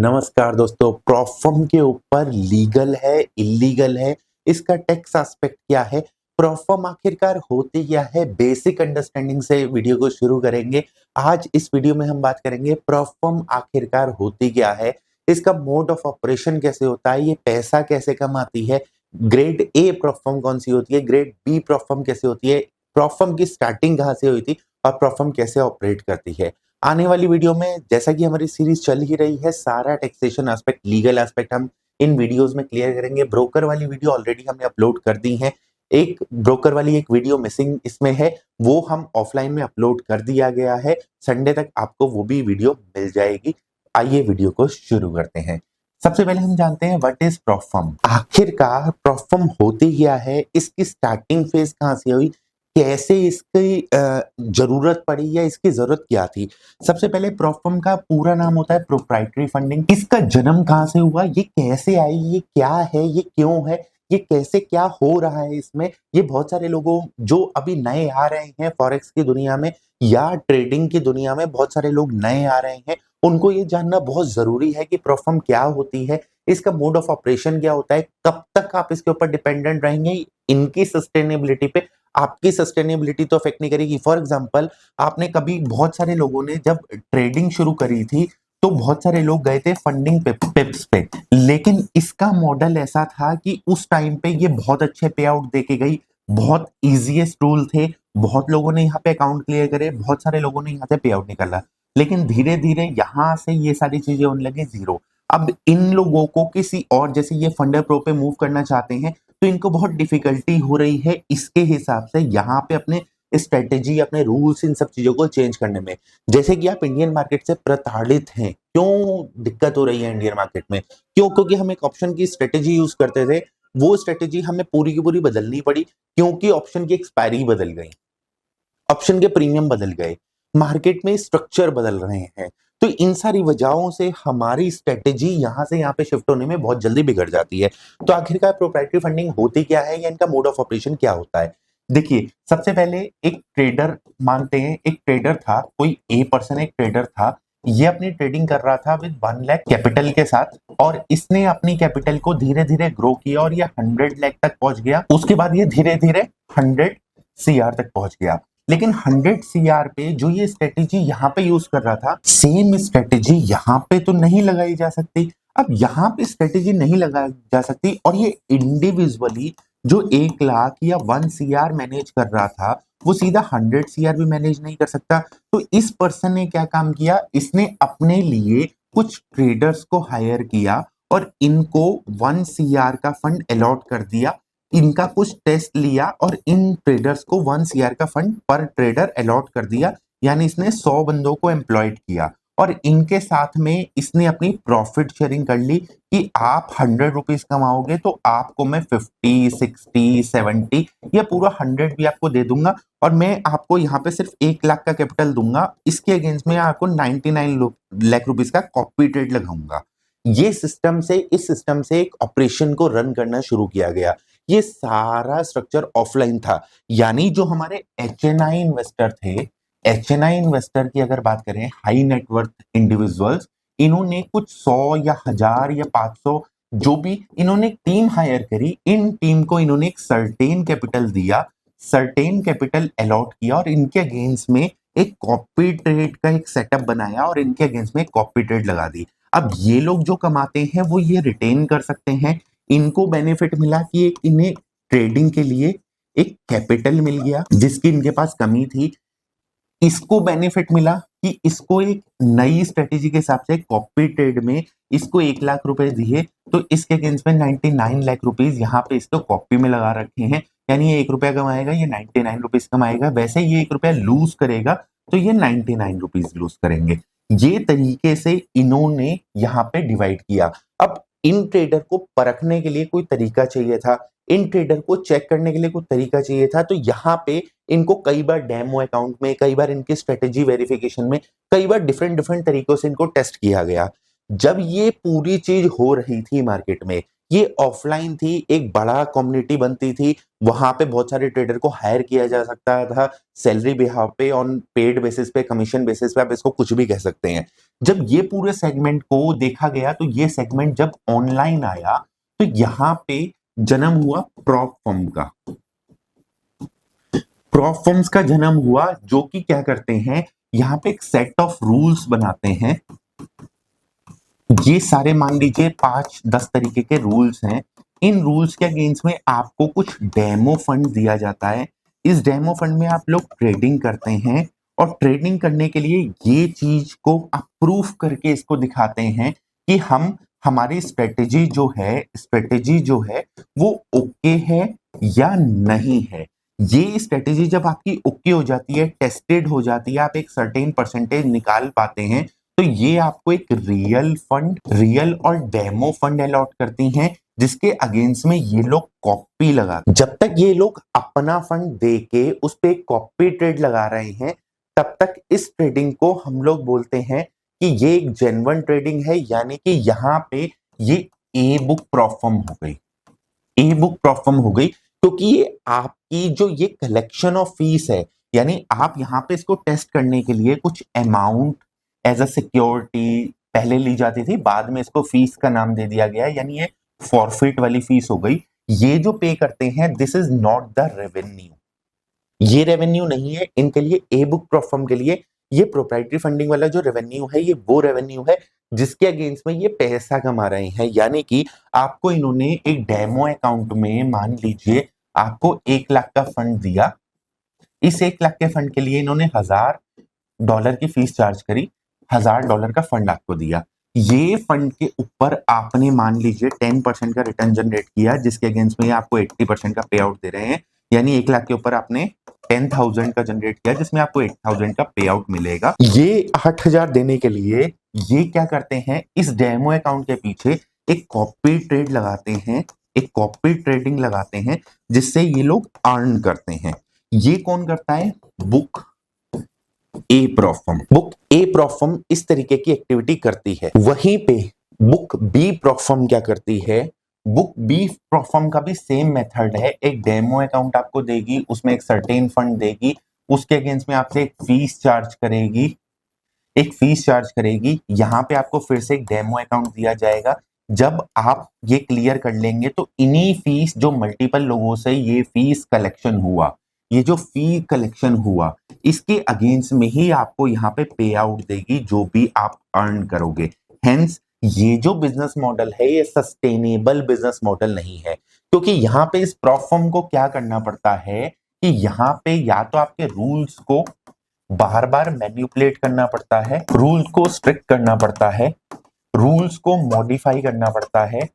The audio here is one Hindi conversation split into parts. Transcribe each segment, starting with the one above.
नमस्कार दोस्तों, प्रोफर्म के ऊपर लीगल है, इल्लीगल है, इसका टैक्स एस्पेक्ट क्या है, प्रोफर्म आखिरकार होती क्या है, बेसिक अंडरस्टैंडिंग से वीडियो को शुरू करेंगे। आज इस वीडियो में हम बात करेंगे प्रोफर्म आखिरकार होती क्या है, इसका मोड ऑफ ऑपरेशन कैसे होता है, ये पैसा कैसे कमाती है, ग्रेड ए प्रोफर्म कौन सी होती है, ग्रेड बी प्रोफर्म कैसे होती है, प्रोफर्म की स्टार्टिंग कहाँ से हुई थी और प्रोफर्म कैसे ऑपरेट करती है। आने वाली वीडियो में जैसा कि हमारी सीरीज चल ही रही है, सारा टैक्सेशन एस्पेक्ट, लीगल एस्पेक्ट हम इन वीडियोस में क्लियर करेंगे। ब्रोकर वाली वीडियो ऑलरेडी हमने अपलोड कर दी है। एक ब्रोकर वाली एक वीडियो मिसिंग इसमें है, वो हम ऑफलाइन में अपलोड कर दिया गया है। संडे तक आपको वो भी वीडियो मिल जाएगी। आइए वीडियो को शुरू करते हैं। सबसे पहले हम जानते हैं व्हाट इज प्रोफर्म। आखिरकार प्रोफर्म होती क्या है, इसकी स्टार्टिंग फेज कहाँ से हुई, कैसे इसकी जरूरत पड़ी या इसकी जरूरत क्या थी। सबसे पहले प्रोफर्म का पूरा नाम होता है प्रोप्राइटरी फंडिंग। इसका जन्म कहाँ से हुआ, ये कैसे आई, ये क्या है, ये क्यों है, ये कैसे क्या हो रहा है इसमें। ये बहुत सारे लोगों जो अभी नए आ रहे हैं फॉरेक्स की दुनिया में या ट्रेडिंग की दुनिया में, बहुत सारे लोग नए आ रहे हैं, उनको ये जानना बहुत जरूरी है कि प्रोफर्म क्या होती है, इसका मोड ऑफ ऑपरेशन क्या होता है, कब तक आप इसके ऊपर डिपेंडेंट रहेंगे, इनकी सस्टेनेबिलिटी पे। आपकी सस्टेनेबिलिटी तो अफेक्ट नहीं करेगी। फॉर एग्जांपल, आपने कभी, बहुत सारे लोगों ने जब ट्रेडिंग शुरू करी थी तो बहुत सारे लोग गए थे फंडिंग पिप्स पे, लेकिन इसका मॉडल ऐसा था कि उस टाइम पे ये बहुत अच्छे पे आउट देके गई, बहुत इजीएस्ट टूल थे, बहुत लोगों ने यहाँ पे अकाउंट क्लियर करे, बहुत सारे लोगों ने यहाँ से पे आउट निकाला। लेकिन धीरे धीरे यहाँ से ये सारी चीजें होने लगी जीरो। अब इन लोगों को किसी और, जैसे ये फंडर प्रो पे मूव करना चाहते हैं तो इनको बहुत डिफिकल्टी हो रही है इसके हिसाब से यहाँ पे अपने स्ट्रेटेजी, अपने रूल्स, इन सब चीजों को चेंज करने में। जैसे कि आप इंडियन मार्केट से प्रताड़ित हैं, क्यों दिक्कत हो रही है इंडियन मार्केट में, क्यों? क्योंकि हम एक ऑप्शन की स्ट्रेटेजी यूज करते थे, वो स्ट्रेटेजी हमें पूरी की पूरी बदलनी पड़ी क्योंकि ऑप्शन की एक्सपायरी बदल गई, ऑप्शन के प्रीमियम बदल गए, मार्केट में स्ट्रक्चर बदल रहे हैं। तो इन सारी वजहों से हमारी स्ट्रेटेजी यहाँ से यहाँ पे शिफ्ट होने में बहुत जल्दी बिगड़ जाती है। तो आखिरकार प्रोप्राइटरी फंडिंग होती क्या है या इनका मोड ऑफ ऑपरेशन क्या होता है। देखिए, सबसे पहले एक ट्रेडर मानते हैं, एक ट्रेडर था, कोई ए पर्सन एक ट्रेडर था, ये अपनी ट्रेडिंग कर रहा था विद 1 लाख कैपिटल के साथ, और इसने अपनी कैपिटल को धीरे धीरे ग्रो किया और ये 100 लाख तक पहुंच गया। उसके बाद ये धीरे धीरे 100 CR तक पहुंच गया। लेकिन 100 CR पे जो ये स्ट्रेटेजी यहाँ पे यूज कर रहा था, सेम स्ट्रेटेजी यहाँ पे तो नहीं लगाई जा सकती। अब यहाँ पे स्ट्रेटेजी नहीं लगाई जा सकती और ये इंडिविजुअली जो 1 लाख या 1 CR मैनेज कर रहा था, वो सीधा 100 CR भी मैनेज नहीं कर सकता। तो इस पर्सन ने क्या काम किया, इसने अपने लिए कुछ ट्रेडर्स को हायर किया और इनको 1 CR का फंड अलॉट कर दिया। इनका कुछ टेस्ट लिया और इन ट्रेडर्स को 1 CR का फंड पर ट्रेडर अलॉट कर दिया, यानी इसने 100 बंदों को एम्प्लॉयड किया और इनके साथ में इसने अपनी प्रॉफिट शेयरिंग कर ली कि आप 100 रुपीज कमाओगे तो आपको मैं 50, 60, 70 या पूरा 100 भी आपको दे दूंगा, और मैं आपको यहाँ पे सिर्फ 1 लाख का कैपिटल दूंगा, इसके अगेंस्ट में आपको 99 लाख रुपीज का कॉपी ट्रेड लगाऊंगा। ये सिस्टम से, इस सिस्टम से एक ऑपरेशन को रन करना शुरू किया गया। ये सारा स्ट्रक्चर ऑफलाइन था, यानी जो हमारे HNI इन्वेस्टर थे, HNI इन्वेस्टर की अगर बात करें, हाई नेटवर्थ इंडिविजुअल्स, इन्होंने कुछ 100 या 1000 या 500, जो भी, इन्होंने टीम हायर करी, इन टीम को इन्होंने एक सर्टेन कैपिटल दिया, सर्टेन कैपिटल अलॉट किया और इनके अगेंस्ट में एक कॉपी ट्रेड का एक सेटअप बनाया और इनके अगेंस्ट में कॉपी ट्रेड लगा दी। अब ये लोग जो कमाते हैं वो ये रिटेन कर सकते हैं। इनको बेनिफिट मिला कि एक इन्हें ट्रेडिंग के लिए एक कैपिटल मिल गया जिसकी इनके पास कमी थी। इसको बेनिफिट मिला कि इसको एक नई स्ट्रेटेजी के हिसाब से कॉपी ट्रेड में इसको 1 लाख रुपए दिए, तो इसके अगेंस्ट में 99 लाख रुपीज यहाँ पे इसको कॉपी में लगा रखे हैं, यानी ये 1 रुपया कमाएगा, ये 99 रुपीज कमाएगा। वैसे ये 1 रुपया लूज करेगा तो ये 99 रुपीज लूज करेंगे। ये तरीके से इन्होंने यहाँ पे डिवाइड किया। अब इन ट्रेडर को परखने के लिए कोई तरीका चाहिए था, इन ट्रेडर को चेक करने के लिए कोई तरीका चाहिए था, तो यहाँ पे इनको कई बार डेमो अकाउंट में, कई बार इनकी स्ट्रेटेजी वेरिफिकेशन में, कई बार डिफरेंट डिफरेंट तरीकों से इनको टेस्ट किया गया। जब ये पूरी चीज हो रही थी मार्केट में, ये ऑफलाइन थी, एक बड़ा कम्युनिटी बनती थी, वहां पे बहुत सारे ट्रेडर को हायर किया जा सकता था, सैलरी बिहाफ पे, ऑन पेड बेसिस पे, कमीशन बेसिस पे, आप इसको कुछ भी कह सकते हैं। जब ये पूरे सेगमेंट को देखा गया तो ये सेगमेंट जब ऑनलाइन आया तो यहां पे जन्म हुआ प्रॉप फर्म का। प्रॉप फर्म्स का जन्म हुआ जो कि क्या करते हैं, यहाँ पे एक सेट ऑफ रूल्स बनाते हैं। ये सारे मान लीजिए 5-10 तरीके के रूल्स हैं। इन रूल्स के अगेंस्ट में आपको कुछ डेमो फंड दिया जाता है। इस डेमो फंड में आप लोग ट्रेडिंग करते हैं और ट्रेडिंग करने के लिए ये चीज को अप्रूव करके इसको दिखाते हैं कि हम हमारी स्ट्रेटेजी जो है वो ओके है या नहीं है। ये स्ट्रेटेजी जब आपकी ओके हो जाती है, टेस्टेड हो जाती है, आप एक सर्टेन परसेंटेज निकाल पाते हैं, तो ये आपको एक रियल और डेमो फंड अलॉट करती हैं, जिसके अगेंस्ट में ये लोग कॉपी लगा, जब तक ये लोग अपना फंड दे के उस पे कॉपी ट्रेड लगा रहे हैं, तब तक इस ट्रेडिंग को हम लोग बोलते हैं कि ये एक जेन्युइन ट्रेडिंग है। यानी कि यहाँ पे ये ए बुक प्रॉफर्म हो गई, ई बुक प्रॉफर्म हो गई, क्योंकि ये आपकी जो ये कलेक्शन ऑफ फीस है, यानी आप यहाँ पे इसको टेस्ट करने के लिए कुछ अमाउंट एज अ सिक्योरिटी पहले ली जाती थी, बाद में इसको फीस का नाम दे दिया गया, यानी ये फॉरफिट वाली फीस हो गई। ये जो पे करते हैं, this is not the revenue, ये रेवेन्यू नहीं है इनके लिए। ए बुक प्रॉफर्म के लिए ये प्रोप्राइटरी फंडिंग वाला जो रेवेन्यू है, ये वो रेवेन्यू है जिसके अगेंस्ट में ये पैसा कमा रहे हैं। यानी कि आपको इन्होंने एक डेमो अकाउंट में मान लीजिए आपको 1 लाख का फंड दिया, इस 1 लाख के फंड के लिए इन्होंने $1000 की फीस चार्ज करी, $1000 का फंड आपको दिया। ये फंड के ऊपर आपने मान लीजिए 10% का रिटर्न जनरेट किया, जिसके अगेंस्ट में आपको 80% का पे आउट दे रहे हैं। यानी 1 लाख के ऊपर आपने 10,000 का जनरेट किया, जिसमें आपको 8,000 का पे आउट मिलेगा। ये 8,000 देने के लिए ये क्या करते हैं, इस डेमो अकाउंट के पीछे एक कॉपी ट्रेड लगाते हैं, एक कॉपी ट्रेडिंग लगाते हैं, जिससे ये लोग अर्न करते हैं। ये कौन करता है? बुक ए प्रॉफर्म। बुक ए प्रॉफर्म इस तरीके की एक्टिविटी करती है। वहीं पे बुक बी प्रॉफर्म क्या करती है? बुक बी प्रॉफर्म का भी सेम मेथड है। एक डेमो अकाउंट आपको देगी, उसमें एक सर्टेन फंड देगी, उसके अगेंस्ट में आपसे एक फीस चार्ज करेगी, यहाँ पे आपको फिर से एक डेमो अकाउंट दिया जाएगा। जब आप ये क्लियर कर लेंगे तो इन्हीं फीस, जो मल्टीपल लोगों से ये फीस कलेक्शन हुआ, ये जो फी कलेक्शन हुआ, इसके अगेंस्ट में ही आपको यहाँ पे पे आउट देगी, जो भी आप अर्न करोगे। हेंस ये जो बिजनेस मॉडल है, ये सस्टेनेबल बिजनेस मॉडल नहीं है, क्योंकि यहाँ पे इस प्रॉफर्म को क्या करना पड़ता है कि यहाँ पे या तो आपके रूल्स को बार बार मैनिपुलेट करना पड़ता है, रूल्स को स्ट्रिक्ट करना पड़ता है, रूल्स को मॉडिफाई करना पड़ता है,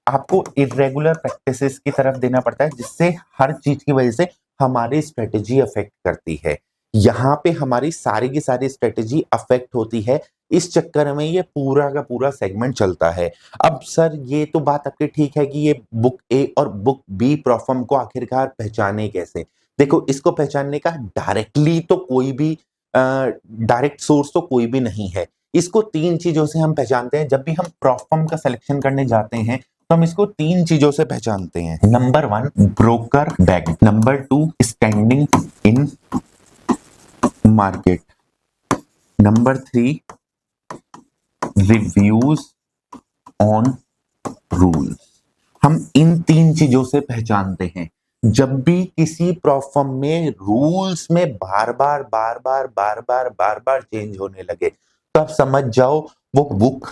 आपको इरेगुलर प्रैक्टिसेस की तरफ देना पड़ता है, जिससे हर चीज की वजह से हमारी स्ट्रेटेजी अफेक्ट करती है। यहाँ पे हमारी सारी की सारी स्ट्रेटेजी अफेक्ट होती है। इस चक्कर में ये पूरा का पूरा सेगमेंट चलता है। अब सर ये तो बात आपकी ठीक है कि ये बुक ए और बुक बी प्रॉफर्म को आखिरकार पहचाने कैसे? देखो, इसको पहचानने का डायरेक्ट सोर्स तो कोई भी नहीं है। इसको 3 चीजों से हम पहचानते हैं। जब भी हम प्रॉफर्म का सिलेक्शन करने जाते हैं तो हम इसको 3 चीजों से पहचानते हैं। Number 1 broker bag, number 2 standing in market, number 3 reviews on rules. हम इन 3 चीजों से पहचानते हैं। जब भी किसी प्रॉफर्म में रूल्स में बार बार चेंज होने लगे, तो आप समझ जाओ वो बुक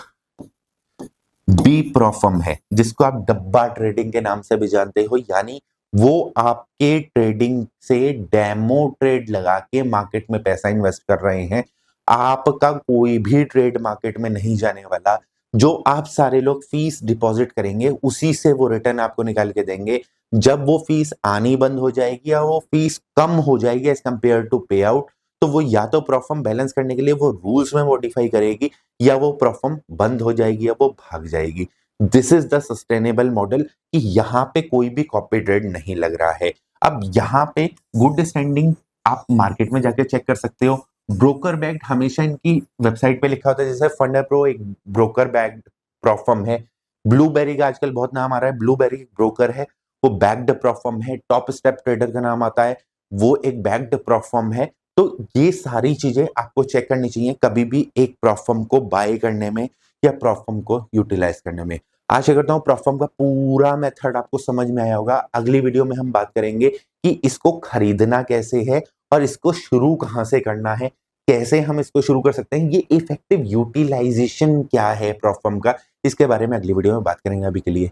बी प्रॉफर्म है, जिसको आप डब्बा ट्रेडिंग के नाम से भी जानते हो। यानी वो आपके ट्रेडिंग से डेमो ट्रेड लगा के मार्केट में पैसा इन्वेस्ट कर रहे हैं। आपका कोई भी ट्रेड मार्केट में नहीं जाने वाला। जो आप सारे लोग फीस डिपॉजिट करेंगे, उसी से वो रिटर्न आपको निकाल के देंगे। जब वो फीस आनी बंद हो जाएगी या वो फीस कम हो जाएगी एज कंपेयर टू पे आउट, तो वो या तो प्रॉफर्म बैलेंस करने के लिए वो रूल्स में मॉडिफाई करेगी, या वो प्रॉफर्म बंद हो जाएगी, या वो भाग जाएगी। This is the sustainable model कि यहाँ पे कोई भी कॉपी ट्रेड नहीं लग रहा है। अब यहाँ पे गुड स्टैंडिंग आप मार्केट में जाके चेक कर सकते हो। ब्रोकर बैग्ड हमेशा इनकी वेबसाइट पे लिखा होता है, जैसे फंडर प्रो एक ब्रोकर बैग्ड प्रॉफर्म है। ब्लूबेरी का आजकल बहुत नाम आ रहा है, ब्लूबेरी ब्रोकर है, वो बैग्ड प्रॉफर्म है। टॉप स्टेप ट्रेडर का नाम आता है, वो एक बैग्ड प्रॉफर्म है। तो ये सारी चीजें आपको चेक करनी चाहिए कभी भी एक प्रॉफर्म को बाय करने में या प्रॉफर्म को यूटिलाइज करने में। आशा करता हूँ प्रॉफर्म का पूरा मेथड आपको समझ में आया होगा। अगली वीडियो में हम बात करेंगे कि इसको खरीदना कैसे है और इसको शुरू कहाँ से करना है, कैसे हम इसको शुरू कर सकते हैं, ये इफेक्टिव यूटिलाइजेशन क्या है प्रॉफर्म का, इसके बारे में अगली वीडियो में बात करेंगे। अभी के लिए